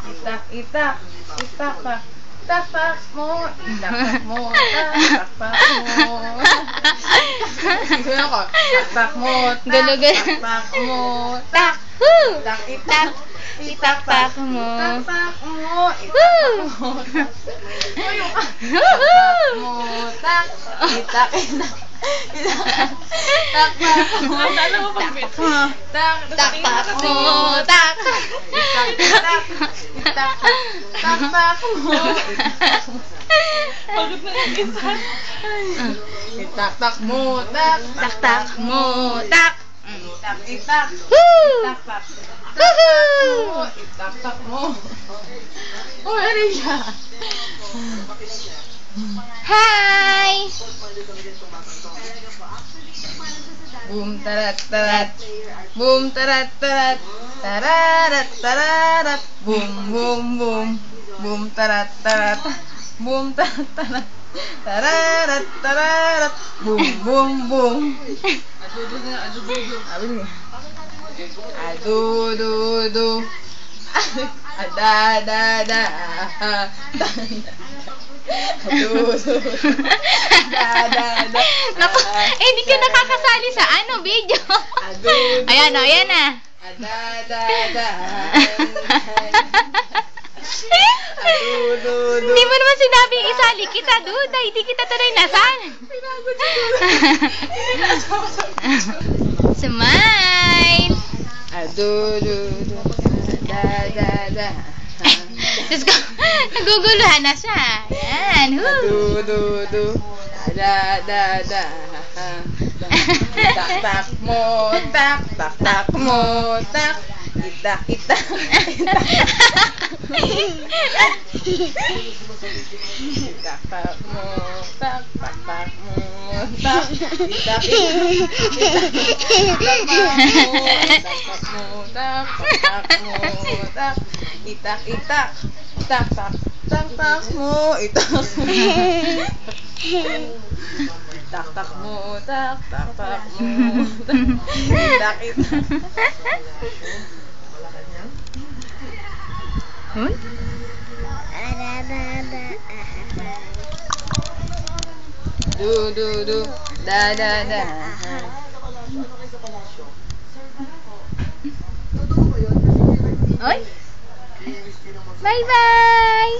Itak, itak. Itak pa. Itak mo. Itak mo. Itak mo. Gano'n ko. Itak mo. Itak mo. Tak! Itak, Tak! Itak-tak mo. Itak mo. Itak mo. Itak mo. Tak. Itak, itak. Tak mo. Naalala mo pag Tak mo. Tak. Tak mo. Tak! Itak, itak. Itak. Tak mo. Pagod na ng isa. Itak mo. Tak. Tak mo. Tak! Itak, itak. Woo! Tak, tak. Woohoo! Itak mo. Oh, ano siya? Hi! Boom, tarat, tarat. Boom, tarat, tarat. Tararat, tararat. Boom, boom, boom. Boom, tarat, tarat. Boom, tarat, tarat. Tararat, tararat. Boom, boom, boom. Sabi niya. Adu, du, du. Ada, da, da. Adu, du. Da, da, da. Naku, hindi ka nakakasali sa video. Adu, du. Ayan o, ayan na. Ada, da, da. Adu, du, du. Hindi mo naman sinabing isali kita, duda. Hindi kita tuloy nasal. Smile! Adu, du, du. Da, da, da. Diyos ko, naguguluhan na siya. Ayan. Adu, du, du. Da, da, da. Tak, tak mo, tak, tak, tak mo, tak. Itak, itak, itak. Itak, tak mo, tak, tak, tak mo, tak. Itak, itak, mo, tak, tak mo, tak. Itak, itak, tak, tak, tak, tak mo, itak mo. Tak, tak mo, tak, tak, tak mo, tak. Itak, itak. Huh? Du, du, du. Da, da, da. Oy! Bye-bye!